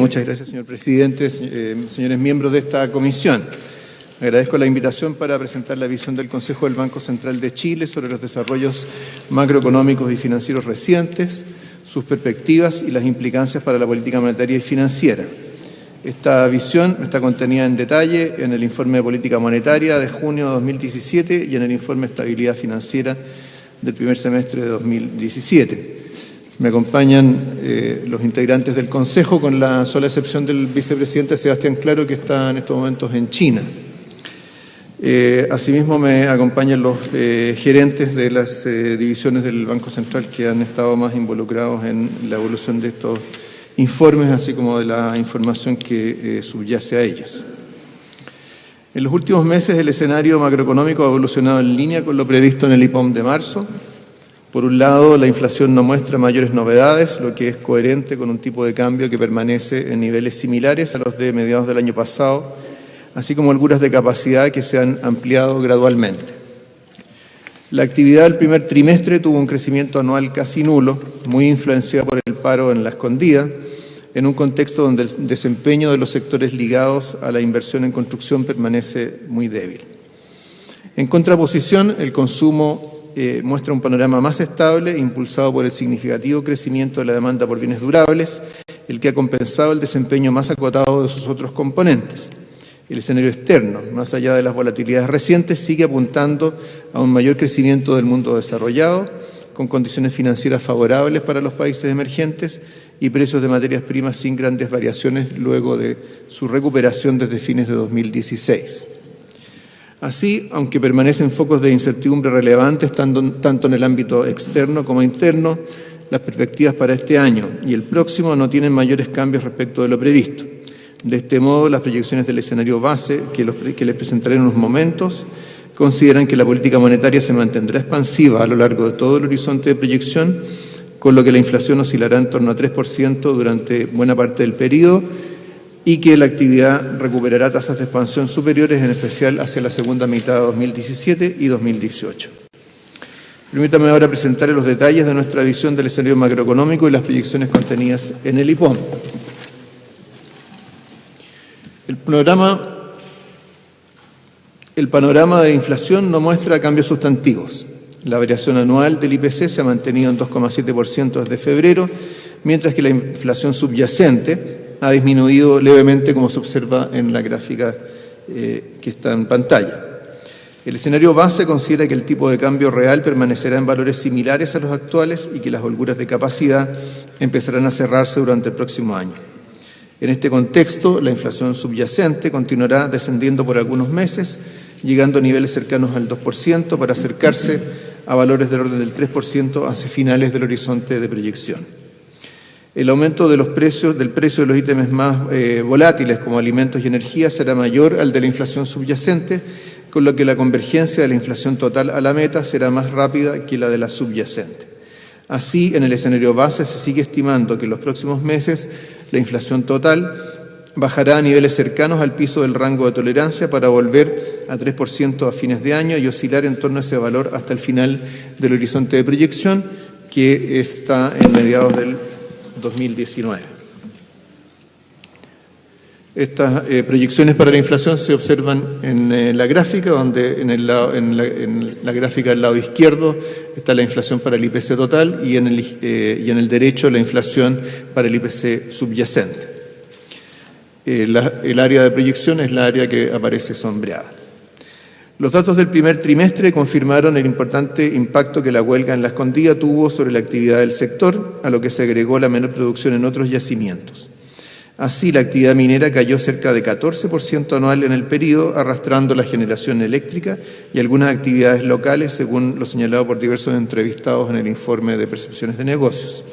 Muchas gracias, señor presidente, señores miembros de esta comisión. Agradezco la invitación para presentar la visión del Consejo del Banco Central de Chile sobre los desarrollos macroeconómicos y financieros recientes, sus perspectivas y las implicancias para la política monetaria y financiera. Esta visión está contenida en detalle en el informe de política monetaria de junio de 2017 y en el informe de estabilidad financiera del primer semestre de 2017. Me acompañan los integrantes del Consejo, con la sola excepción del vicepresidente Sebastián Claro, que está en estos momentos en China. Asimismo, me acompañan los gerentes de las divisiones del Banco Central que han estado más involucrados en la evolución de estos informes, así como de la información que subyace a ellos. En los últimos meses, el escenario macroeconómico ha evolucionado en línea con lo previsto en el IPOM de marzo. Por un lado, la inflación no muestra mayores novedades, lo que es coherente con un tipo de cambio que permanece en niveles similares a los de mediados del año pasado, así como holguras de capacidad que se han ampliado gradualmente. La actividad del primer trimestre tuvo un crecimiento anual casi nulo, muy influenciado por el paro en la escondida, en un contexto donde el desempeño de los sectores ligados a la inversión en construcción permanece muy débil. En contraposición, el consumo muestra un panorama más estable, impulsado por el significativo crecimiento de la demanda por bienes durables, el que ha compensado el desempeño más acotado de sus otros componentes. El escenario externo, más allá de las volatilidades recientes, sigue apuntando a un mayor crecimiento del mundo desarrollado, con condiciones financieras favorables para los países emergentes y precios de materias primas sin grandes variaciones luego de su recuperación desde fines de 2016. Así, aunque permanecen focos de incertidumbre relevantes tanto en el ámbito externo como interno, las perspectivas para este año y el próximo no tienen mayores cambios respecto de lo previsto. De este modo, las proyecciones del escenario base, que les presentaré en unos momentos, consideran que la política monetaria se mantendrá expansiva a lo largo de todo el horizonte de proyección, con lo que la inflación oscilará en torno a 3% durante buena parte del periodo, y que la actividad recuperará tasas de expansión superiores, en especial hacia la segunda mitad de 2017 y 2018. Permítame ahora presentar los detalles de nuestra visión del escenario macroeconómico y las proyecciones contenidas en el IPOM. El panorama de inflación no muestra cambios sustantivos. La variación anual del IPC se ha mantenido en 2,7% desde febrero, mientras que la inflación subyacente ha disminuido levemente, como se observa en la gráfica que está en pantalla. El escenario base considera que el tipo de cambio real permanecerá en valores similares a los actuales y que las holguras de capacidad empezarán a cerrarse durante el próximo año. En este contexto, la inflación subyacente continuará descendiendo por algunos meses, llegando a niveles cercanos al 2% para acercarse a valores del orden del 3% hacia finales del horizonte de proyección. El aumento de del precio de los ítems más volátiles, como alimentos y energía, será mayor al de la inflación subyacente, con lo que la convergencia de la inflación total a la meta será más rápida que la de la subyacente. Así, en el escenario base se sigue estimando que en los próximos meses la inflación total bajará a niveles cercanos al piso del rango de tolerancia para volver a 3% a fines de año y oscilar en torno a ese valor hasta el final del horizonte de proyección, que está en mediados del 2019. Estas proyecciones para la inflación se observan en la gráfica, donde en la gráfica del lado izquierdo está la inflación para el IPC total y en el derecho la inflación para el IPC subyacente. El área de proyección es la área que aparece sombreada. Los datos del primer trimestre confirmaron el importante impacto que la huelga en la escondida tuvo sobre la actividad del sector, a lo que se agregó la menor producción en otros yacimientos. Así, la actividad minera cayó cerca de 14% anual en el periodo, arrastrando la generación eléctrica y algunas actividades locales, según lo señalado por diversos entrevistados en el informe de percepciones de negocios.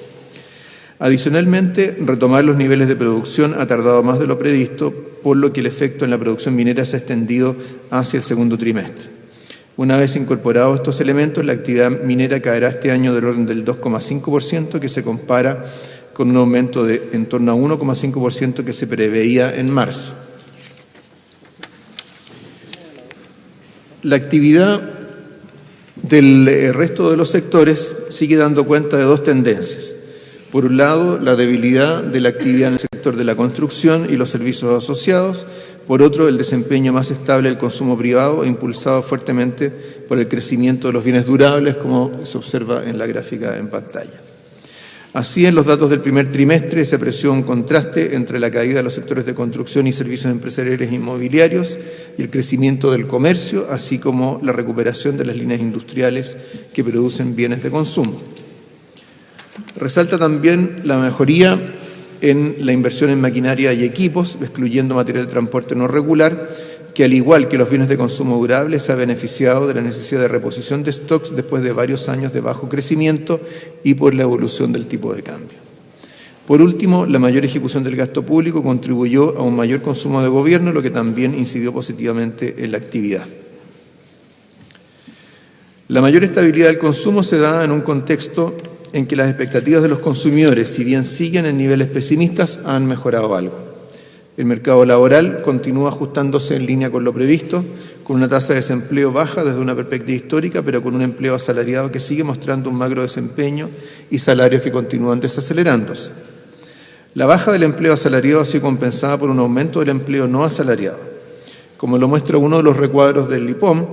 Adicionalmente, retomar los niveles de producción ha tardado más de lo previsto, por lo que el efecto en la producción minera se ha extendido hacia el segundo trimestre. Una vez incorporados estos elementos, la actividad minera caerá este año del orden del 2,5%, que se compara con un aumento de en torno a 1,5% que se preveía en marzo. La actividad del resto de los sectores sigue dando cuenta de dos tendencias. Por un lado, la debilidad de la actividad en el sector sector de la construcción y los servicios asociados. Por otro, el desempeño más estable del consumo privado, impulsado fuertemente por el crecimiento de los bienes durables, como se observa en la gráfica en pantalla. Así, en los datos del primer trimestre se apreció un contraste entre la caída de los sectores de construcción y servicios empresariales inmobiliarios y el crecimiento del comercio, así como la recuperación de las líneas industriales que producen bienes de consumo. Resalta también la mejoría en la inversión en maquinaria y equipos, excluyendo material de transporte no regular, que al igual que los bienes de consumo durable se ha beneficiado de la necesidad de reposición de stocks después de varios años de bajo crecimiento y por la evolución del tipo de cambio. Por último, la mayor ejecución del gasto público contribuyó a un mayor consumo de gobierno, lo que también incidió positivamente en la actividad. La mayor estabilidad del consumo se da en un contexto en que las expectativas de los consumidores, si bien siguen en niveles pesimistas, han mejorado algo. El mercado laboral continúa ajustándose en línea con lo previsto, con una tasa de desempleo baja desde una perspectiva histórica, pero con un empleo asalariado que sigue mostrando un magro desempeño y salarios que continúan desacelerándose. La baja del empleo asalariado ha sido compensada por un aumento del empleo no asalariado. Como lo muestra uno de los recuadros del IPOM,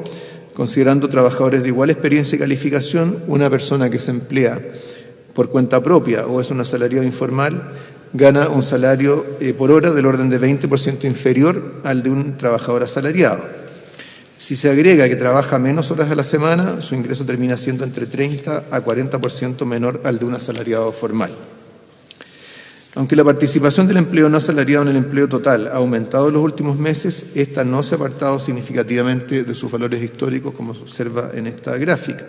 considerando trabajadores de igual experiencia y calificación, una persona que se emplea por cuenta propia o es un asalariado informal, gana un salario por hora del orden de 20% inferior al de un trabajador asalariado. Si se agrega que trabaja menos horas a la semana, su ingreso termina siendo entre 30 a 40% menor al de un asalariado formal. Aunque la participación del empleo no asalariado en el empleo total ha aumentado en los últimos meses, esta no se ha apartado significativamente de sus valores históricos, como se observa en esta gráfica.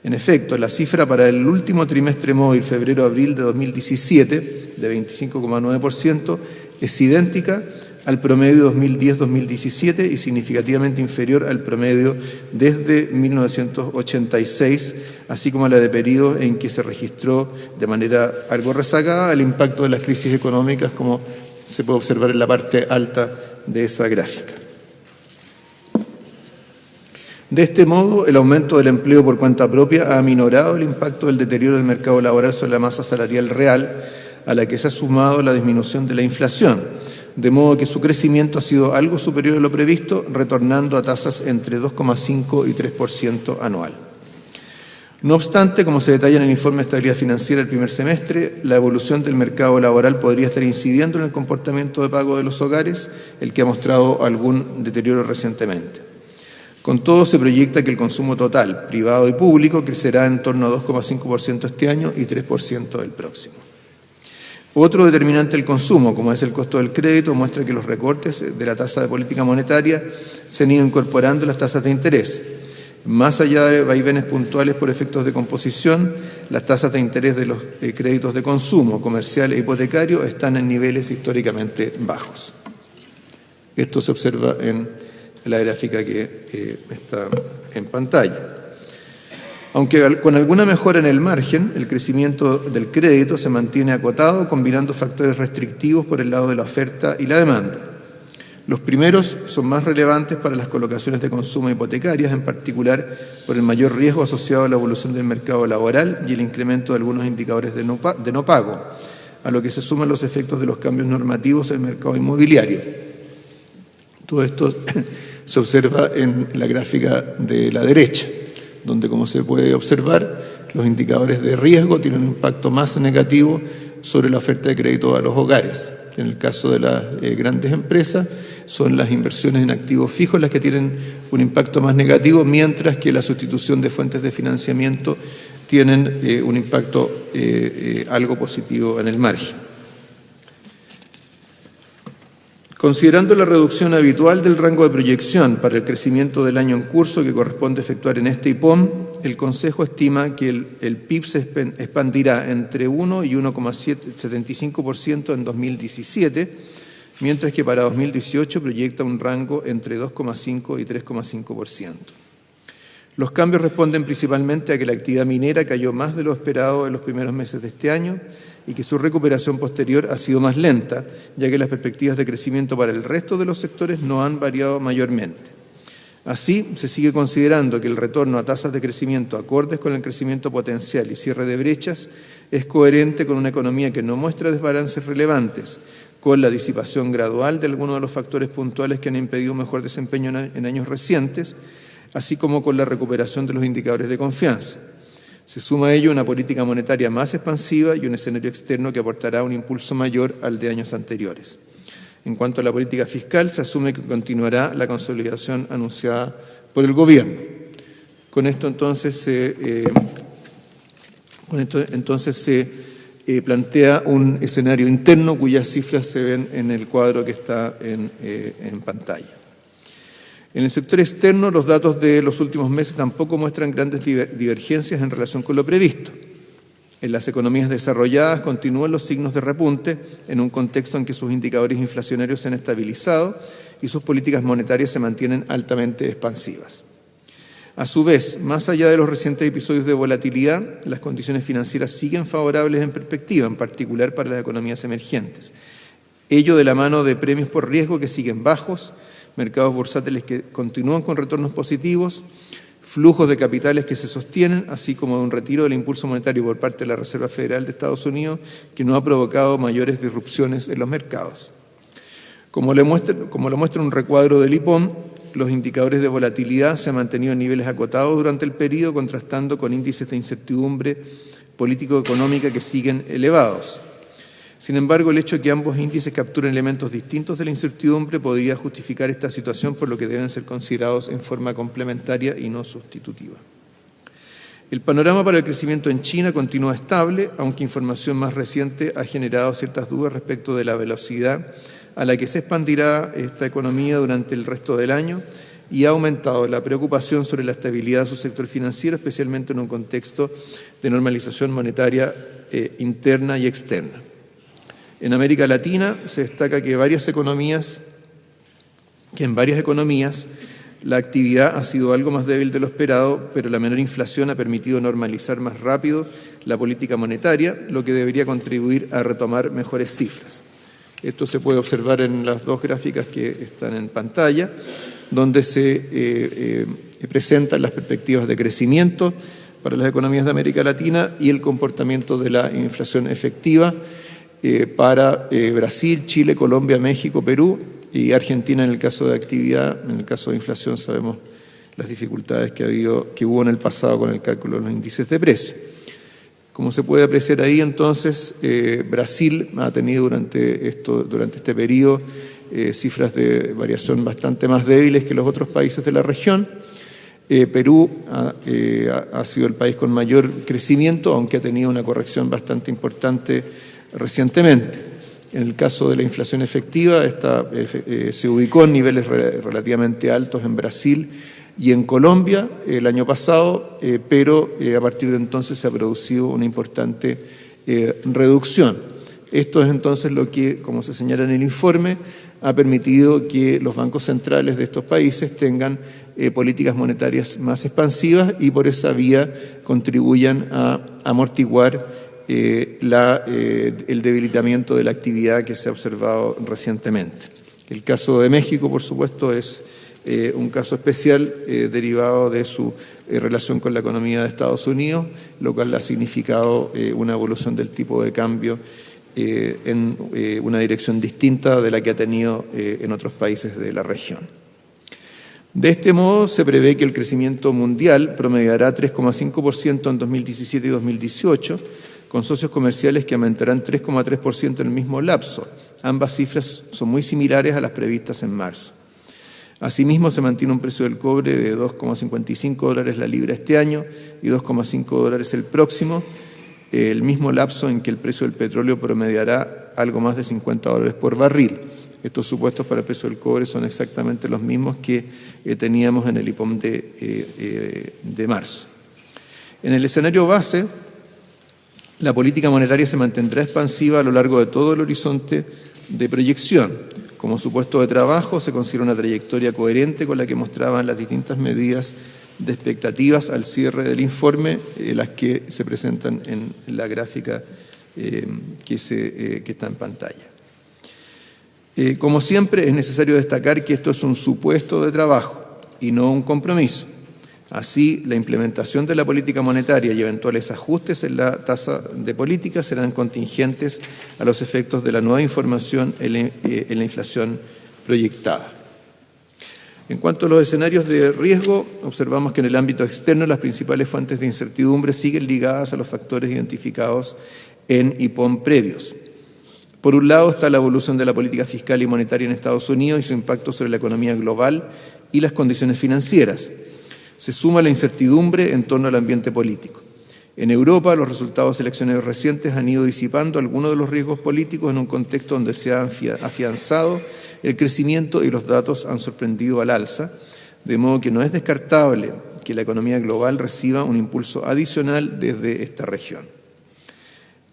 En efecto, la cifra para el último trimestre móvil, febrero-abril de 2017, de 25,9%, es idéntica al promedio 2010-2017 y significativamente inferior al promedio desde 1986, así como a la de periodos en que se registró de manera algo rezagada el impacto de las crisis económicas, como se puede observar en la parte alta de esa gráfica. De este modo, el aumento del empleo por cuenta propia ha aminorado el impacto del deterioro del mercado laboral sobre la masa salarial real, a la que se ha sumado la disminución de la inflación, de modo que su crecimiento ha sido algo superior a lo previsto, retornando a tasas entre 2,5 y 3% anual. No obstante, como se detalla en el informe de estabilidad financiera del primer semestre, la evolución del mercado laboral podría estar incidiendo en el comportamiento de pago de los hogares, el que ha mostrado algún deterioro recientemente. Con todo, se proyecta que el consumo total, privado y público, crecerá en torno a 2,5% este año y 3% el próximo. Otro determinante del consumo, como es el costo del crédito, muestra que los recortes de la tasa de política monetaria se han ido incorporando en las tasas de interés. Más allá de vaivenes puntuales por efectos de composición, las tasas de interés de los créditos de consumo, comercial e hipotecario están en niveles históricamente bajos. Esto se observa en la gráfica que está en pantalla. Aunque con alguna mejora en el margen, el crecimiento del crédito se mantiene acotado, combinando factores restrictivos por el lado de la oferta y la demanda. Los primeros son más relevantes para las colocaciones de consumo hipotecarias, en particular por el mayor riesgo asociado a la evolución del mercado laboral y el incremento de algunos indicadores de no pago, a lo que se suman los efectos de los cambios normativos en el mercado inmobiliario. Todo esto se observa en la gráfica de la derecha, donde, como se puede observar, los indicadores de riesgo tienen un impacto más negativo sobre la oferta de crédito a los hogares. En el caso de las grandes empresas, son las inversiones en activos fijos las que tienen un impacto más negativo, mientras que la sustitución de fuentes de financiamiento tienen un impacto algo positivo en el margen. Considerando la reducción habitual del rango de proyección para el crecimiento del año en curso que corresponde efectuar en este IPOM, el Consejo estima que el PIB se expandirá entre 1 y 1,75% en 2017, mientras que para 2018 proyecta un rango entre 2,5 y 3,5%. Los cambios responden principalmente a que la actividad minera cayó más de lo esperado en los primeros meses de este año y que su recuperación posterior ha sido más lenta, ya que las perspectivas de crecimiento para el resto de los sectores no han variado mayormente. Así, se sigue considerando que el retorno a tasas de crecimiento acordes con el crecimiento potencial y cierre de brechas es coherente con una economía que no muestra desbalances relevantes, con la disipación gradual de algunos de los factores puntuales que han impedido un mejor desempeño en años recientes, así como con la recuperación de los indicadores de confianza. Se suma a ello una política monetaria más expansiva y un escenario externo que aportará un impulso mayor al de años anteriores. En cuanto a la política fiscal, se asume que continuará la consolidación anunciada por el Gobierno. Con esto entonces se plantea un escenario interno cuyas cifras se ven en el cuadro que está en pantalla. En el sector externo, los datos de los últimos meses tampoco muestran grandes divergencias en relación con lo previsto. En las economías desarrolladas continúan los signos de repunte en un contexto en que sus indicadores inflacionarios se han estabilizado y sus políticas monetarias se mantienen altamente expansivas. A su vez, más allá de los recientes episodios de volatilidad, las condiciones financieras siguen favorables en perspectiva, en particular para las economías emergentes. Ello de la mano de premios por riesgo que siguen bajos, mercados bursátiles que continúan con retornos positivos, flujos de capitales que se sostienen, así como de un retiro del impulso monetario por parte de la Reserva Federal de Estados Unidos, que no ha provocado mayores disrupciones en los mercados. Como lo muestra un recuadro del IPOM, los indicadores de volatilidad se han mantenido en niveles acotados durante el periodo, contrastando con índices de incertidumbre político-económica que siguen elevados. Sin embargo, el hecho de que ambos índices capturen elementos distintos de la incertidumbre podría justificar esta situación, por lo que deben ser considerados en forma complementaria y no sustitutiva. El panorama para el crecimiento en China continúa estable, aunque información más reciente ha generado ciertas dudas respecto de la velocidad a la que se expandirá esta economía durante el resto del año y ha aumentado la preocupación sobre la estabilidad de su sector financiero, especialmente en un contexto de normalización monetaria interna y externa. En América Latina se destaca que en varias economías la actividad ha sido algo más débil de lo esperado, pero la menor inflación ha permitido normalizar más rápido la política monetaria, lo que debería contribuir a retomar mejores cifras. Esto se puede observar en las dos gráficas que están en pantalla, donde se presentan las perspectivas de crecimiento para las economías de América Latina y el comportamiento de la inflación efectiva para Brasil, Chile, Colombia, México, Perú y Argentina en el caso de actividad. En el caso de inflación sabemos las dificultades que hubo en el pasado con el cálculo de los índices de precio. Como se puede apreciar ahí, entonces, Brasil ha tenido durante este periodo cifras de variación bastante más débiles que los otros países de la región. Perú ha sido el país con mayor crecimiento, aunque ha tenido una corrección bastante importante recientemente. En el caso de la inflación efectiva, esta se ubicó en niveles relativamente altos en Brasil y en Colombia el año pasado, pero a partir de entonces se ha producido una importante reducción. Esto es entonces lo que, como se señala en el informe, ha permitido que los bancos centrales de estos países tengan políticas monetarias más expansivas y por esa vía contribuyan a amortiguar el debilitamiento de la actividad que se ha observado recientemente. El caso de México, por supuesto, es un caso especial derivado de su relación con la economía de Estados Unidos, lo cual ha significado una evolución del tipo de cambio en una dirección distinta de la que ha tenido en otros países de la región. De este modo, se prevé que el crecimiento mundial promediará 3,5% en 2017 y 2018, con socios comerciales que aumentarán 3,3% en el mismo lapso. Ambas cifras son muy similares a las previstas en marzo. Asimismo, se mantiene un precio del cobre de $2,55 la libra este año y $2,5 el próximo, el mismo lapso en que el precio del petróleo promediará algo más de $50 por barril. Estos supuestos para el precio del cobre son exactamente los mismos que teníamos en el IPOM de marzo. En el escenario base, la política monetaria se mantendrá expansiva a lo largo de todo el horizonte de proyección. Como supuesto de trabajo, se considera una trayectoria coherente con la que mostraban las distintas medidas de expectativas al cierre del informe, las que se presentan en la gráfica que está en pantalla. Como siempre, es necesario destacar que esto es un supuesto de trabajo. y no un compromiso. Así, la implementación de la política monetaria y eventuales ajustes en la tasa de política serán contingentes a los efectos de la nueva información en la inflación proyectada. En cuanto a los escenarios de riesgo, observamos que en el ámbito externo las principales fuentes de incertidumbre siguen ligadas a los factores identificados en IPOM previos. Por un lado está la evolución de la política fiscal y monetaria en Estados Unidos y su impacto sobre la economía global y las condiciones financieras. Se suma la incertidumbre en torno al ambiente político. En Europa, los resultados de elecciones recientes han ido disipando algunos de los riesgos políticos en un contexto donde se ha afianzado el crecimiento y los datos han sorprendido al alza, de modo que no es descartable que la economía global reciba un impulso adicional desde esta región.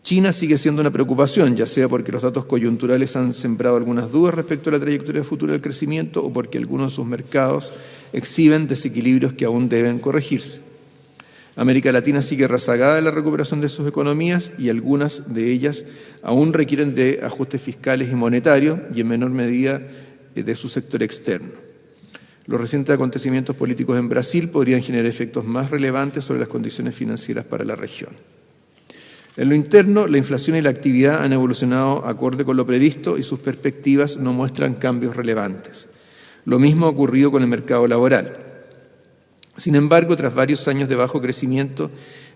China sigue siendo una preocupación, ya sea porque los datos coyunturales han sembrado algunas dudas respecto a la trayectoria futura del crecimiento o porque algunos de sus mercados exhiben desequilibrios que aún deben corregirse. América Latina sigue rezagada en la recuperación de sus economías y algunas de ellas aún requieren de ajustes fiscales y monetarios y en menor medida de su sector externo. Los recientes acontecimientos políticos en Brasil podrían generar efectos más relevantes sobre las condiciones financieras para la región. En lo interno, la inflación y la actividad han evolucionado acorde con lo previsto y sus perspectivas no muestran cambios relevantes. Lo mismo ha ocurrido con el mercado laboral. Sin embargo, tras varios años de bajo crecimiento,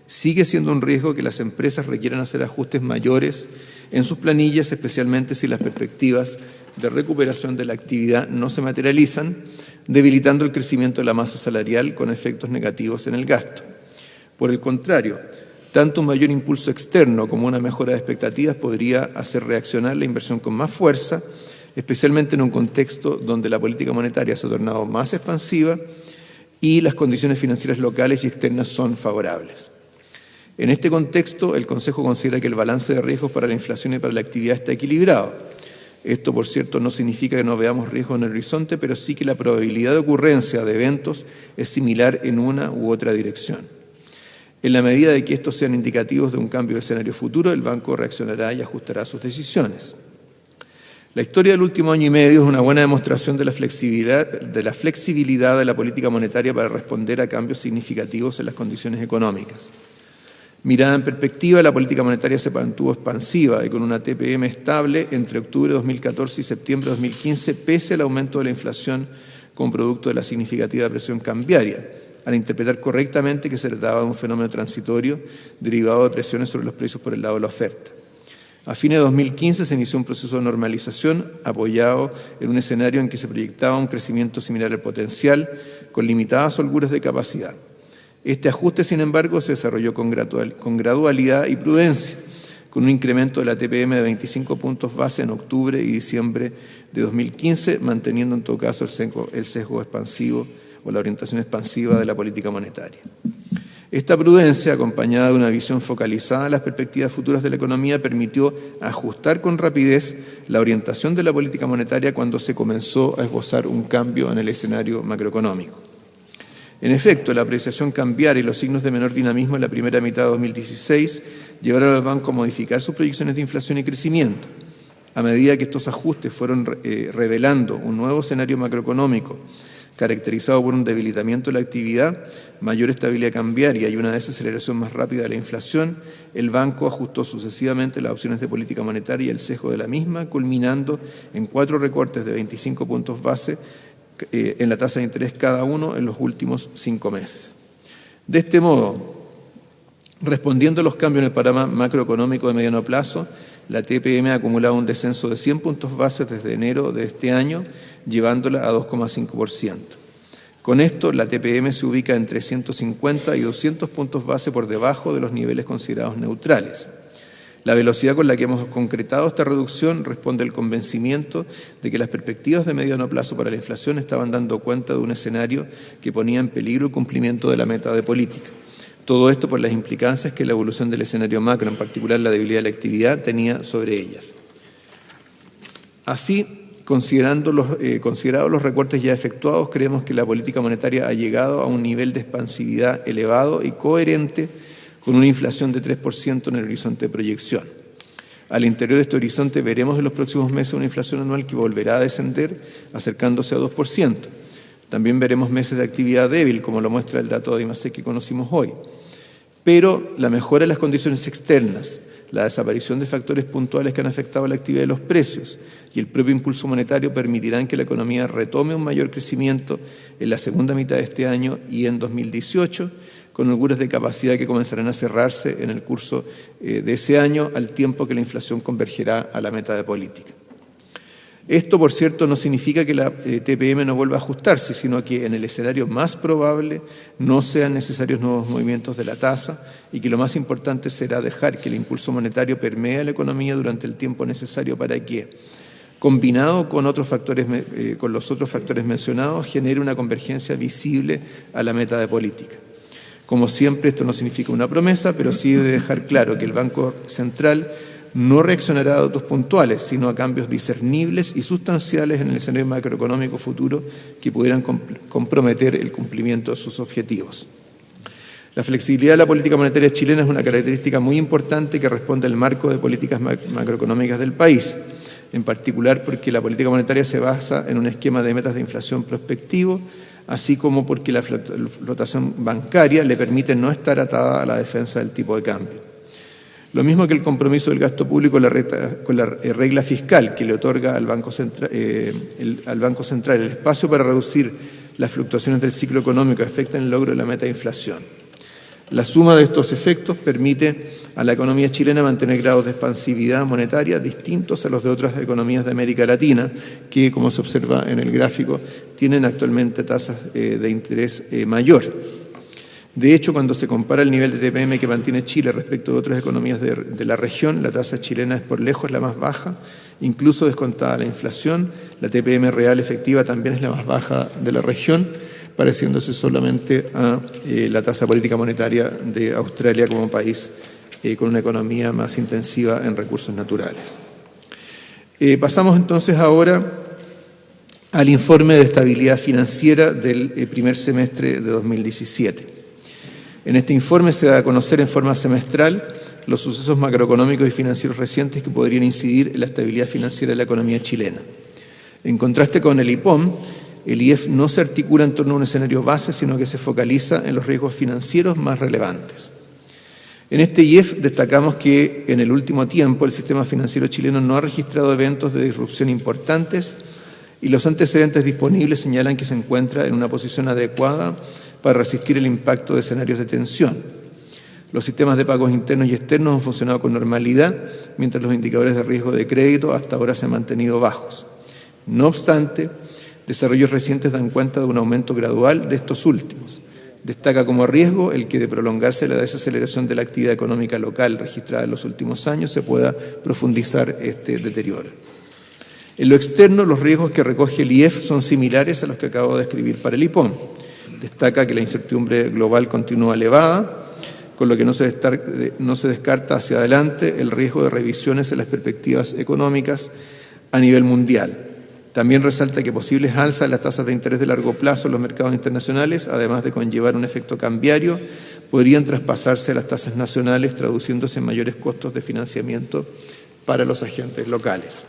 sigue siendo un riesgo que las empresas requieran hacer ajustes mayores en sus planillas, especialmente si las perspectivas de recuperación de la actividad no se materializan, debilitando el crecimiento de la masa salarial con efectos negativos en el gasto. Por el contrario, tanto un mayor impulso externo como una mejora de expectativas podría hacer reaccionar la inversión con más fuerza, especialmente en un contexto donde la política monetaria se ha tornado más expansiva y las condiciones financieras locales y externas son favorables. En este contexto, el Consejo considera que el balance de riesgos para la inflación y para la actividad está equilibrado. Esto, por cierto, no significa que no veamos riesgos en el horizonte, pero sí que la probabilidad de ocurrencia de eventos es similar en una u otra dirección. En la medida de que estos sean indicativos de un cambio de escenario futuro, el banco reaccionará y ajustará sus decisiones. La historia del último año y medio es una buena demostración de la flexibilidad de la política monetaria para responder a cambios significativos en las condiciones económicas. Mirada en perspectiva, la política monetaria se mantuvo expansiva y con una TPM estable entre octubre de 2014 y septiembre de 2015, pese al aumento de la inflación como producto de la significativa presión cambiaria, al interpretar correctamente que se trataba de un fenómeno transitorio derivado de presiones sobre los precios por el lado de la oferta. A fines de 2015 se inició un proceso de normalización apoyado en un escenario en que se proyectaba un crecimiento similar al potencial, con limitadas holguras de capacidad. Este ajuste, sin embargo, se desarrolló con gradualidad y prudencia, con un incremento de la TPM de 25 puntos base en octubre y diciembre de 2015, manteniendo en todo caso el sesgo expansivo o la orientación expansiva de la política monetaria. Esta prudencia, acompañada de una visión focalizada en las perspectivas futuras de la economía, permitió ajustar con rapidez la orientación de la política monetaria cuando se comenzó a esbozar un cambio en el escenario macroeconómico. En efecto, la apreciación cambiaria y los signos de menor dinamismo en la primera mitad de 2016 llevaron al banco a modificar sus proyecciones de inflación y crecimiento. A medida que estos ajustes fueron revelando un nuevo escenario macroeconómico caracterizado por un debilitamiento de la actividad, mayor estabilidad cambiaria y una desaceleración más rápida de la inflación, el banco ajustó sucesivamente las opciones de política monetaria y el sesgo de la misma, culminando en 4 recortes de 25 puntos base en la tasa de interés cada uno en los últimos 5 meses. De este modo, respondiendo a los cambios en el panorama macroeconómico de mediano plazo, la TPM ha acumulado un descenso de 100 puntos base desde enero de este año, llevándola a 2,5%. Con esto, la TPM se ubica entre 150 y 200 puntos base por debajo de los niveles considerados neutrales. La velocidad con la que hemos concretado esta reducción responde al convencimiento de que las perspectivas de mediano plazo para la inflación estaban dando cuenta de un escenario que ponía en peligro el cumplimiento de la meta de política. Todo esto por las implicancias que la evolución del escenario macro, en particular la debilidad de la actividad, tenía sobre ellas. Así, considerados los recortes ya efectuados, creemos que la política monetaria ha llegado a un nivel de expansividad elevado y coherente con una inflación de 3% en el horizonte de proyección. Al interior de este horizonte veremos en los próximos meses una inflación anual que volverá a descender, acercándose a 2%. También veremos meses de actividad débil, como lo muestra el dato de IMASEC que conocimos hoy. Pero la mejora de las condiciones externas, la desaparición de factores puntuales que han afectado la actividad de los precios y el propio impulso monetario permitirán que la economía retome un mayor crecimiento en la segunda mitad de este año y en 2018, con holguras de capacidad que comenzarán a cerrarse en el curso de ese año, al tiempo que la inflación convergerá a la meta de política. Esto, por cierto, no significa que la TPM no vuelva a ajustarse, sino que en el escenario más probable no sean necesarios nuevos movimientos de la tasa y que lo más importante será dejar que el impulso monetario permee la economía durante el tiempo necesario para que, combinado con los otros factores mencionados, genere una convergencia visible a la meta de política. Como siempre, esto no significa una promesa, pero sí debe dejar claro que el Banco Central no reaccionará a datos puntuales, sino a cambios discernibles y sustanciales en el escenario macroeconómico futuro que pudieran comprometer el cumplimiento de sus objetivos. La flexibilidad de la política monetaria chilena es una característica muy importante que responde al marco de políticas macroeconómicas del país, en particular porque la política monetaria se basa en un esquema de metas de inflación prospectivo, así como porque la flotación bancaria le permite no estar atada a la defensa del tipo de cambio. Lo mismo que el compromiso del gasto público con la regla fiscal que le otorga al Banco Central el espacio para reducir las fluctuaciones del ciclo económico que afectan el logro de la meta de inflación. La suma de estos efectos permite a la economía chilena mantener grados de expansividad monetaria distintos a los de otras economías de América Latina, que, como se observa en el gráfico, tienen actualmente tasas de interés mayor. De hecho, cuando se compara el nivel de TPM que mantiene Chile respecto de otras economías de la región, la tasa chilena es por lejos la más baja, incluso descontada la inflación. La TPM real efectiva también es la más baja de la región, pareciéndose solamente a la tasa política monetaria de Australia como país con una economía más intensiva en recursos naturales. Pasamos entonces ahora al informe de estabilidad financiera del primer semestre de 2017. En este informe se da a conocer en forma semestral los sucesos macroeconómicos y financieros recientes que podrían incidir en la estabilidad financiera de la economía chilena. En contraste con el IPOM, el IEF no se articula en torno a un escenario base, sino que se focaliza en los riesgos financieros más relevantes. En este IEF destacamos que en el último tiempo el sistema financiero chileno no ha registrado eventos de disrupción importantes y los antecedentes disponibles señalan que se encuentra en una posición adecuada para resistir el impacto de escenarios de tensión. Los sistemas de pagos internos y externos han funcionado con normalidad, mientras los indicadores de riesgo de crédito hasta ahora se han mantenido bajos. No obstante, desarrollos recientes dan cuenta de un aumento gradual de estos últimos. Destaca como riesgo el que, de prolongarse la desaceleración de la actividad económica local registrada en los últimos años, se pueda profundizar este deterioro. En lo externo, los riesgos que recoge el IEF son similares a los que acabo de describir para el IPOM. Destaca que la incertidumbre global continúa elevada, con lo que no se descarta hacia adelante el riesgo de revisiones en las perspectivas económicas a nivel mundial. También resalta que posibles alzas en las tasas de interés de largo plazo en los mercados internacionales, además de conllevar un efecto cambiario, podrían traspasarse a las tasas nacionales, traduciéndose en mayores costos de financiamiento para los agentes locales.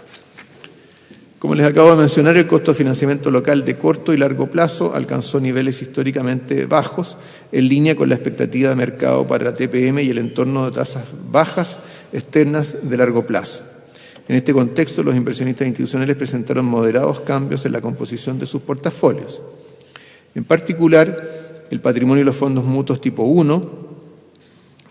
Como les acabo de mencionar, el costo de financiamiento local de corto y largo plazo alcanzó niveles históricamente bajos, en línea con la expectativa de mercado para la TPM y el entorno de tasas bajas externas de largo plazo. En este contexto, los inversionistas institucionales presentaron moderados cambios en la composición de sus portafolios. En particular, el patrimonio de los fondos mutuos tipo 1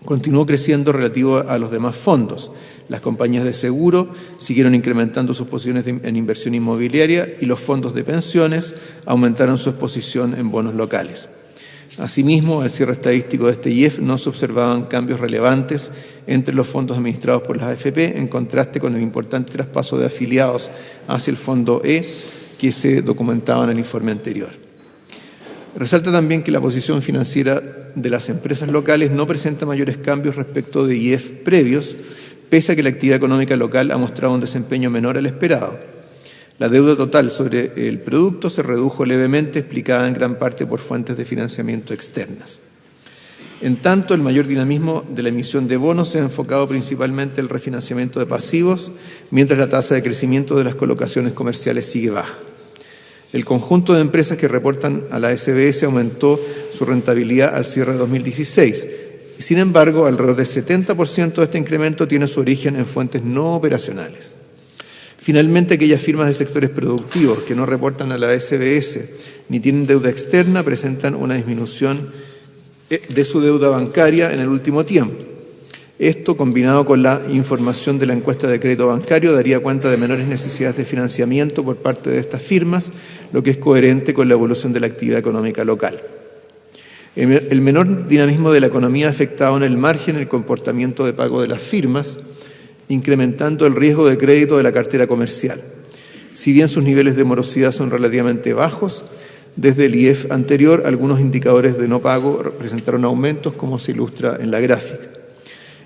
continuó creciendo relativo a los demás fondos. Las compañías de seguro siguieron incrementando sus posiciones en inversión inmobiliaria y los fondos de pensiones aumentaron su exposición en bonos locales. Asimismo, al cierre estadístico de este IEF no se observaban cambios relevantes entre los fondos administrados por las AFP, en contraste con el importante traspaso de afiliados hacia el fondo E que se documentaba en el informe anterior. Resalta también que la posición financiera de las empresas locales no presenta mayores cambios respecto de IEF previos, pese a que la actividad económica local ha mostrado un desempeño menor al esperado. La deuda total sobre el producto se redujo levemente, explicada en gran parte por fuentes de financiamiento externas. En tanto, el mayor dinamismo de la emisión de bonos se ha enfocado principalmente en el refinanciamiento de pasivos, mientras la tasa de crecimiento de las colocaciones comerciales sigue baja. El conjunto de empresas que reportan a la SBS aumentó su rentabilidad al cierre de 2016. Sin embargo, alrededor del 70% de este incremento tiene su origen en fuentes no operacionales. Finalmente, aquellas firmas de sectores productivos que no reportan a la SBS ni tienen deuda externa presentan una disminución de su deuda bancaria en el último tiempo. Esto, combinado con la información de la encuesta de crédito bancario, daría cuenta de menores necesidades de financiamiento por parte de estas firmas, lo que es coherente con la evolución de la actividad económica local. El menor dinamismo de la economía ha afectado en el margen el comportamiento de pago de las firmas, incrementando el riesgo de crédito de la cartera comercial. Si bien sus niveles de morosidad son relativamente bajos, desde el IEF anterior algunos indicadores de no pago presentaron aumentos, como se ilustra en la gráfica.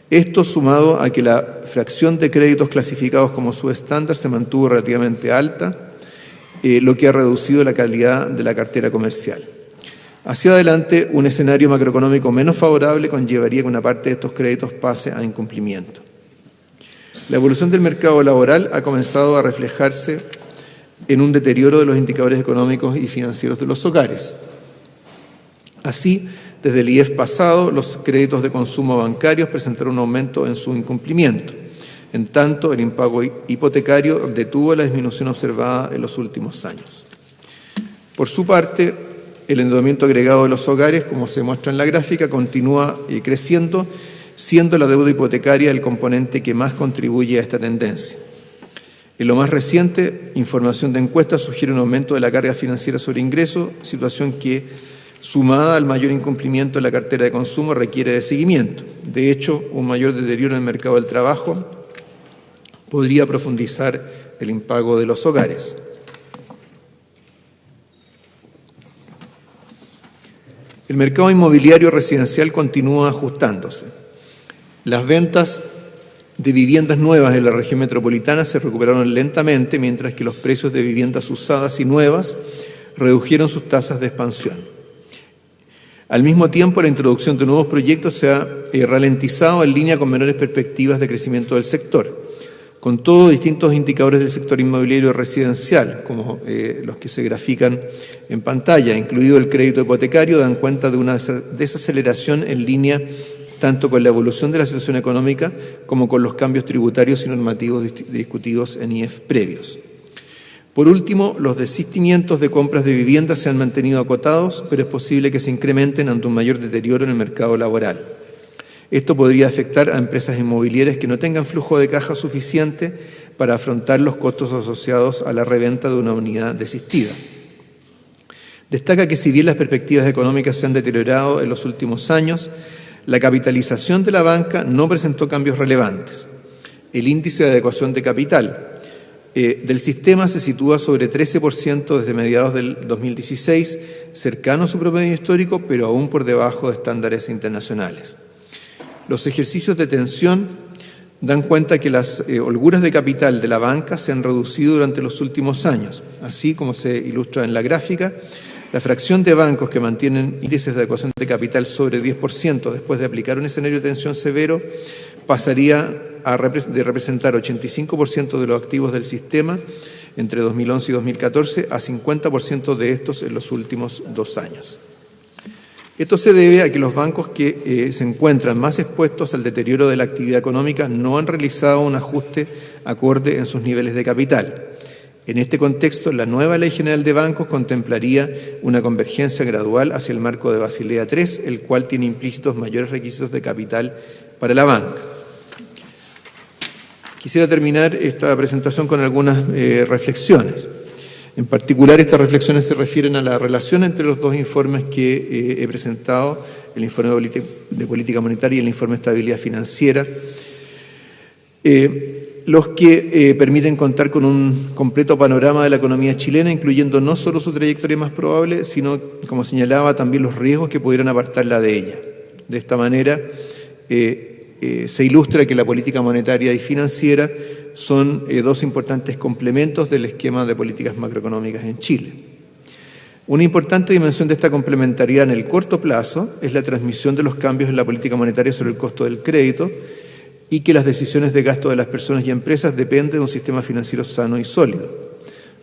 Esto, sumado a que la fracción de créditos clasificados como subestándar se mantuvo relativamente alta, lo que ha reducido la calidad de la cartera comercial. Hacia adelante, un escenario macroeconómico menos favorable conllevaría que una parte de estos créditos pase a incumplimiento. La evolución del mercado laboral ha comenzado a reflejarse en un deterioro de los indicadores económicos y financieros de los hogares. Así, desde el IEF pasado, los créditos de consumo bancarios presentaron un aumento en su incumplimiento. En tanto, el impago hipotecario detuvo la disminución observada en los últimos años. Por su parte, el endeudamiento agregado de los hogares, como se muestra en la gráfica, continúa creciendo, siendo la deuda hipotecaria el componente que más contribuye a esta tendencia. En lo más reciente, información de encuestas sugiere un aumento de la carga financiera sobre ingresos, situación que, sumada al mayor incumplimiento en la cartera de consumo, requiere de seguimiento. De hecho, un mayor deterioro en el mercado del trabajo podría profundizar el impago de los hogares. El mercado inmobiliario residencial continúa ajustándose. Las ventas de viviendas nuevas en la región metropolitana se recuperaron lentamente, mientras que los precios de viviendas usadas y nuevas redujeron sus tasas de expansión. Al mismo tiempo, la introducción de nuevos proyectos se ha ralentizado en línea con menores perspectivas de crecimiento del sector. Con todo, distintos indicadores del sector inmobiliario residencial, como los que se grafican en pantalla, incluido el crédito hipotecario, dan cuenta de una desaceleración en línea tanto con la evolución de la situación económica como con los cambios tributarios y normativos discutidos en IEF previos. Por último, los desistimientos de compras de viviendas se han mantenido acotados, pero es posible que se incrementen ante un mayor deterioro en el mercado laboral. Esto podría afectar a empresas inmobiliarias que no tengan flujo de caja suficiente para afrontar los costos asociados a la reventa de una unidad desistida. Destaca que si bien las perspectivas económicas se han deteriorado en los últimos años, la capitalización de la banca no presentó cambios relevantes. El índice de adecuación de capital del sistema se sitúa sobre 13% desde mediados del 2016, cercano a su promedio histórico, pero aún por debajo de estándares internacionales. Los ejercicios de tensión dan cuenta que las holguras de capital de la banca se han reducido durante los últimos años. Así como se ilustra en la gráfica, la fracción de bancos que mantienen índices de adecuación de capital sobre 10% después de aplicar un escenario de tensión severo pasaría de representar 85% de los activos del sistema entre 2011 y 2014 a 50% de estos en los últimos 2 años. Esto se debe a que los bancos que se encuentran más expuestos al deterioro de la actividad económica no han realizado un ajuste acorde en sus niveles de capital. En este contexto, la nueva Ley General de Bancos contemplaría una convergencia gradual hacia el marco de Basilea III, el cual tiene implícitos mayores requisitos de capital para la banca. Quisiera terminar esta presentación con algunas reflexiones. En particular, estas reflexiones se refieren a la relación entre los dos informes que he presentado, el informe de política monetaria y el informe de estabilidad financiera, los que permiten contar con un completo panorama de la economía chilena, incluyendo no solo su trayectoria más probable, sino, como señalaba, también los riesgos que pudieran apartarla de ella. De esta manera, se ilustra que la política monetaria y financiera son dos importantes complementos del esquema de políticas macroeconómicas en Chile. Una importante dimensión de esta complementariedad en el corto plazo es la transmisión de los cambios en la política monetaria sobre el costo del crédito y que las decisiones de gasto de las personas y empresas dependen de un sistema financiero sano y sólido.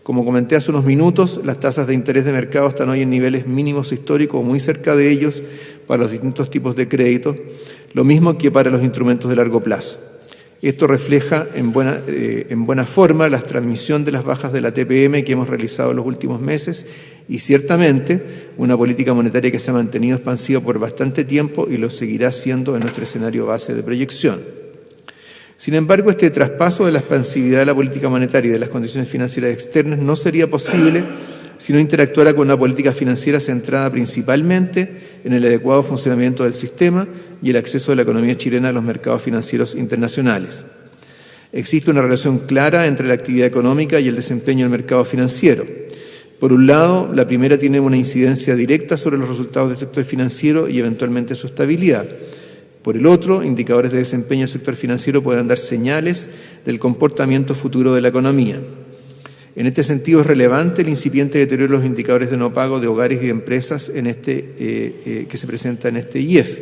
Como comenté hace unos minutos, las tasas de interés de mercado están hoy en niveles mínimos históricos o muy cerca de ellos para los distintos tipos de crédito, lo mismo que para los instrumentos de largo plazo. Esto refleja en buena forma la transmisión de las bajas de la TPM que hemos realizado en los últimos meses y ciertamente una política monetaria que se ha mantenido expansiva por bastante tiempo y lo seguirá siendo en nuestro escenario base de proyección. Sin embargo, este traspaso de la expansividad de la política monetaria y de las condiciones financieras externas no sería posible si no interactuara con una política financiera centrada principalmente en el adecuado funcionamiento del sistema y el acceso de la economía chilena a los mercados financieros internacionales. Existe una relación clara entre la actividad económica y el desempeño del mercado financiero. Por un lado, la primera tiene una incidencia directa sobre los resultados del sector financiero y eventualmente su estabilidad. Por el otro, indicadores de desempeño del sector financiero pueden dar señales del comportamiento futuro de la economía. En este sentido, es relevante el incipiente deterioro de los indicadores de no pago de hogares y empresas que se presenta en este IEF.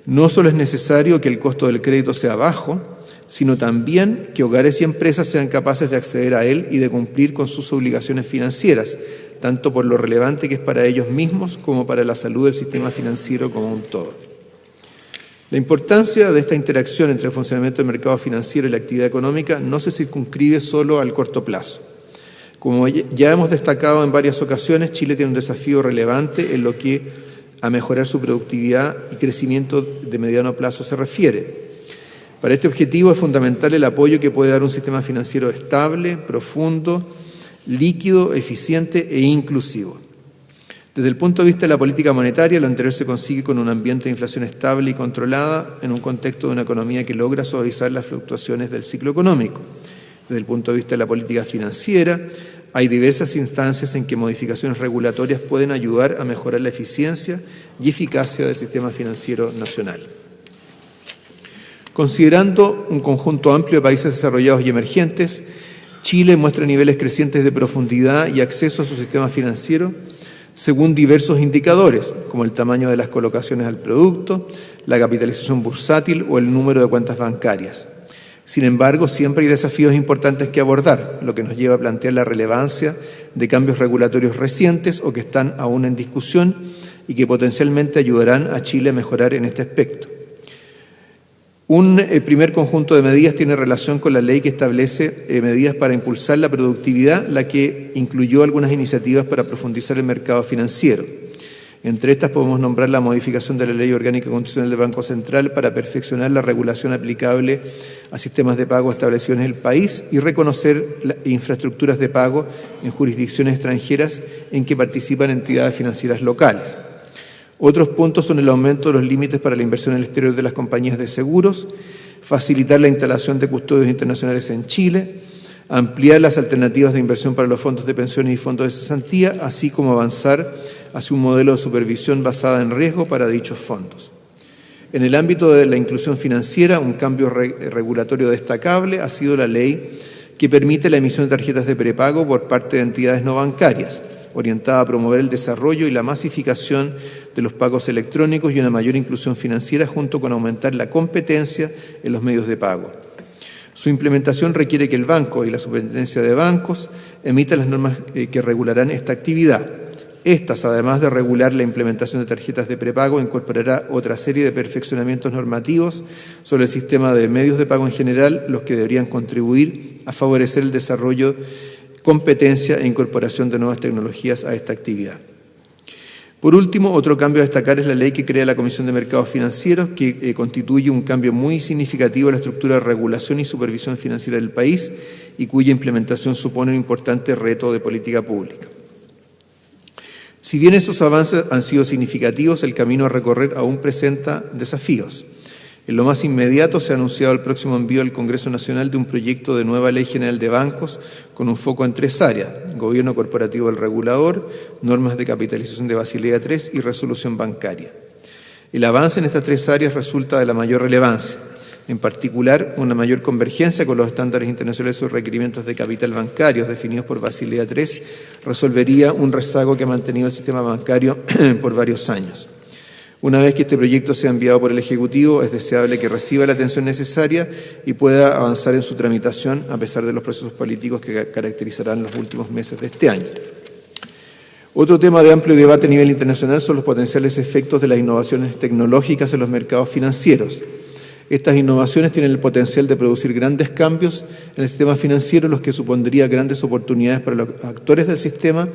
No solo es necesario que el costo del crédito sea bajo, sino también que hogares y empresas sean capaces de acceder a él y de cumplir con sus obligaciones financieras, tanto por lo relevante que es para ellos mismos como para la salud del sistema financiero como un todo. La importancia de esta interacción entre el funcionamiento del mercado financiero y la actividad económica no se circunscribe solo al corto plazo. Como ya hemos destacado en varias ocasiones, Chile tiene un desafío relevante en lo que a mejorar su productividad y crecimiento de mediano plazo se refiere. Para este objetivo es fundamental el apoyo que puede dar un sistema financiero estable, profundo, líquido, eficiente e inclusivo. Desde el punto de vista de la política monetaria, lo anterior se consigue con un ambiente de inflación estable y controlada en un contexto de una economía que logra suavizar las fluctuaciones del ciclo económico. Desde el punto de vista de la política financiera, hay diversas instancias en que modificaciones regulatorias pueden ayudar a mejorar la eficiencia y eficacia del sistema financiero nacional. Considerando un conjunto amplio de países desarrollados y emergentes, Chile muestra niveles crecientes de profundidad y acceso a su sistema financiero según diversos indicadores, como el tamaño de las colocaciones al producto, la capitalización bursátil o el número de cuentas bancarias. Sin embargo, siempre hay desafíos importantes que abordar, lo que nos lleva a plantear la relevancia de cambios regulatorios recientes o que están aún en discusión y que potencialmente ayudarán a Chile a mejorar en este aspecto. Un primer conjunto de medidas tiene relación con la ley que establece medidas para impulsar la productividad, la que incluyó algunas iniciativas para profundizar el mercado financiero. Entre estas podemos nombrar la modificación de la Ley Orgánica Constitucional del Banco Central para perfeccionar la regulación aplicable a sistemas de pago establecidos en el país y reconocer infraestructuras de pago en jurisdicciones extranjeras en que participan entidades financieras locales. Otros puntos son el aumento de los límites para la inversión en el exterior de las compañías de seguros, facilitar la instalación de custodios internacionales en Chile, ampliar las alternativas de inversión para los fondos de pensiones y fondos de cesantía, así como avanzar hacia un modelo de supervisión basada en riesgo para dichos fondos. En el ámbito de la inclusión financiera, un cambio regulatorio destacable ha sido la ley que permite la emisión de tarjetas de prepago por parte de entidades no bancarias, orientada a promover el desarrollo y la masificación de los pagos electrónicos y una mayor inclusión financiera junto con aumentar la competencia en los medios de pago. Su implementación requiere que el banco y la Superintendencia de Bancos emitan las normas que regularán esta actividad. Estas, además de regular la implementación de tarjetas de prepago, incorporará otra serie de perfeccionamientos normativos sobre el sistema de medios de pago en general, los que deberían contribuir a favorecer el desarrollo, competencia e incorporación de nuevas tecnologías a esta actividad. Por último, otro cambio a destacar es la ley que crea la Comisión de Mercados Financieros, que constituye un cambio muy significativo en la estructura de regulación y supervisión financiera del país y cuya implementación supone un importante reto de política pública. Si bien esos avances han sido significativos, el camino a recorrer aún presenta desafíos. En lo más inmediato se ha anunciado el próximo envío al Congreso Nacional de un proyecto de nueva Ley General de Bancos con un foco en 3 áreas: gobierno corporativo del regulador, normas de capitalización de Basilea III y resolución bancaria. El avance en estas 3 áreas resulta de la mayor relevancia. En particular, una mayor convergencia con los estándares internacionales sobre requerimientos de capital bancarios definidos por Basilea III resolvería un rezago que ha mantenido el sistema bancario por varios años. Una vez que este proyecto sea enviado por el Ejecutivo, es deseable que reciba la atención necesaria y pueda avanzar en su tramitación a pesar de los procesos políticos que caracterizarán los últimos meses de este año. Otro tema de amplio debate a nivel internacional son los potenciales efectos de las innovaciones tecnológicas en los mercados financieros. Estas innovaciones tienen el potencial de producir grandes cambios en el sistema financiero, los que supondría grandes oportunidades para los actores del sistema,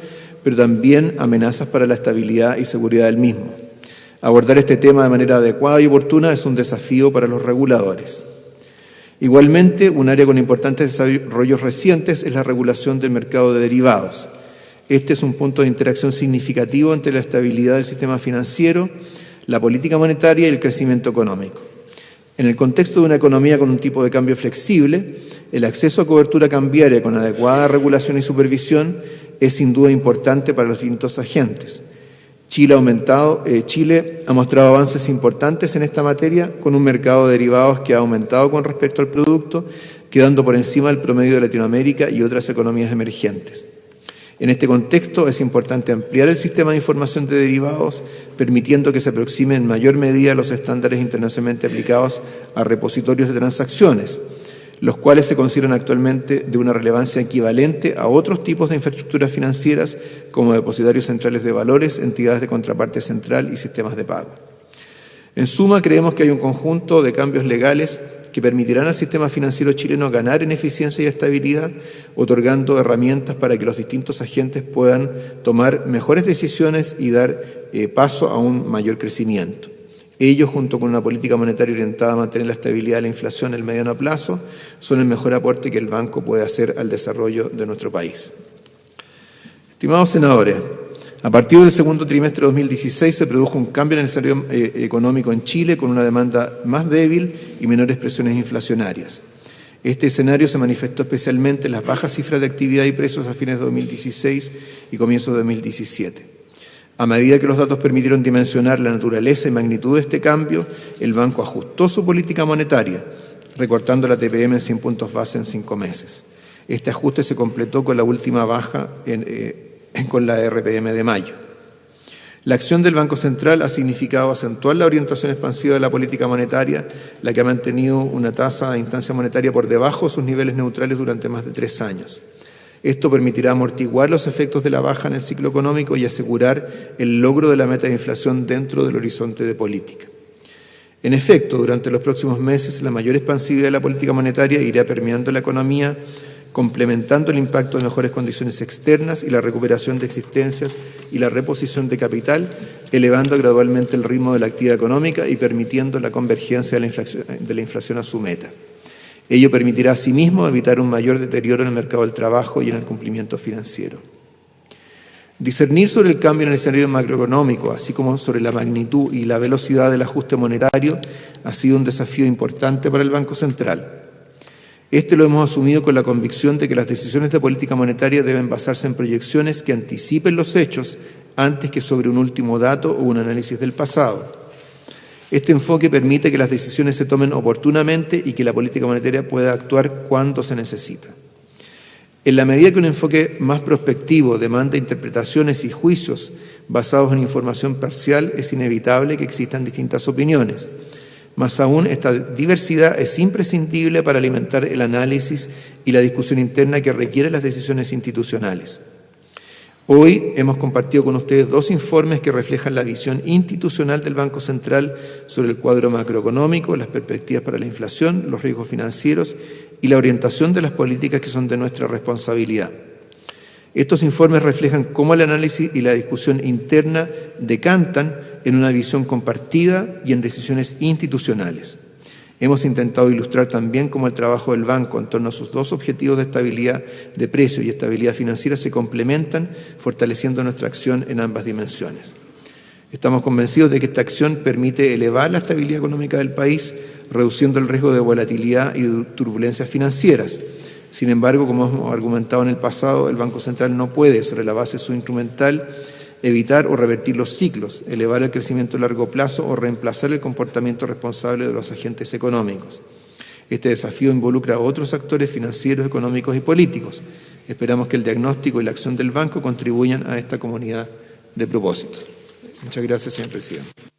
pero también amenazas para la estabilidad y seguridad del mismo. Abordar este tema de manera adecuada y oportuna es un desafío para los reguladores. Igualmente, un área con importantes desarrollos recientes es la regulación del mercado de derivados. Este es un punto de interacción significativo entre la estabilidad del sistema financiero, la política monetaria y el crecimiento económico. En el contexto de una economía con un tipo de cambio flexible, el acceso a cobertura cambiaria con adecuada regulación y supervisión es sin duda importante para los distintos agentes. Chile ha mostrado avances importantes en esta materia con un mercado de derivados que ha aumentado con respecto al producto, quedando por encima del promedio de Latinoamérica y otras economías emergentes. En este contexto es importante ampliar el sistema de información de derivados, permitiendo que se aproxime en mayor medida a los estándares internacionalmente aplicados a repositorios de transacciones, los cuales se consideran actualmente de una relevancia equivalente a otros tipos de infraestructuras financieras como depositarios centrales de valores, entidades de contraparte central y sistemas de pago. En suma, creemos que hay un conjunto de cambios legales que permitirán al sistema financiero chileno ganar en eficiencia y estabilidad, otorgando herramientas para que los distintos agentes puedan tomar mejores decisiones y dar paso a un mayor crecimiento. Ello, junto con una política monetaria orientada a mantener la estabilidad de la inflación en el mediano plazo, son el mejor aporte que el banco puede hacer al desarrollo de nuestro país. Estimados senadores, a partir del segundo trimestre de 2016 se produjo un cambio en el escenario económico en Chile con una demanda más débil y menores presiones inflacionarias. Este escenario se manifestó especialmente en las bajas cifras de actividad y precios a fines de 2016 y comienzos de 2017. A medida que los datos permitieron dimensionar la naturaleza y magnitud de este cambio, el banco ajustó su política monetaria, recortando la TPM en 100 puntos base en 5 meses. Este ajuste se completó con la última baja con la RPM de mayo. La acción del Banco Central ha significado acentuar la orientación expansiva de la política monetaria, la que ha mantenido una tasa de instancia monetaria por debajo de sus niveles neutrales durante más de 3 años. Esto permitirá amortiguar los efectos de la baja en el ciclo económico y asegurar el logro de la meta de inflación dentro del horizonte de política. En efecto, durante los próximos meses, la mayor expansividad de la política monetaria irá permeando la economía, complementando el impacto de mejores condiciones externas y la recuperación de existencias y la reposición de capital, elevando gradualmente el ritmo de la actividad económica y permitiendo la convergencia de la inflación a su meta. Ello permitirá asimismo evitar un mayor deterioro en el mercado del trabajo y en el cumplimiento financiero. Discernir sobre el cambio en el escenario macroeconómico, así como sobre la magnitud y la velocidad del ajuste monetario, ha sido un desafío importante para el Banco Central. Este lo hemos asumido con la convicción de que las decisiones de política monetaria deben basarse en proyecciones que anticipen los hechos antes que sobre un último dato o un análisis del pasado. Este enfoque permite que las decisiones se tomen oportunamente y que la política monetaria pueda actuar cuando se necesita. En la medida que un enfoque más prospectivo demanda interpretaciones y juicios basados en información parcial, es inevitable que existan distintas opiniones. Más aún, esta diversidad es imprescindible para alimentar el análisis y la discusión interna que requieren las decisiones institucionales. Hoy hemos compartido con ustedes 2 informes que reflejan la visión institucional del Banco Central sobre el cuadro macroeconómico, las perspectivas para la inflación, los riesgos financieros y la orientación de las políticas que son de nuestra responsabilidad. Estos informes reflejan cómo el análisis y la discusión interna decantan en una visión compartida y en decisiones institucionales. Hemos intentado ilustrar también cómo el trabajo del banco en torno a sus 2 objetivos de estabilidad de precio y estabilidad financiera se complementan, fortaleciendo nuestra acción en ambas dimensiones. Estamos convencidos de que esta acción permite elevar la estabilidad económica del país, reduciendo el riesgo de volatilidad y de turbulencias financieras. Sin embargo, como hemos argumentado en el pasado, el Banco Central no puede, sobre la base de su instrumental, evitar o revertir los ciclos, elevar el crecimiento a largo plazo o reemplazar el comportamiento responsable de los agentes económicos. Este desafío involucra a otros actores financieros, económicos y políticos. Esperamos que el diagnóstico y la acción del banco contribuyan a esta comunidad de propósitos. Muchas gracias, señor presidente.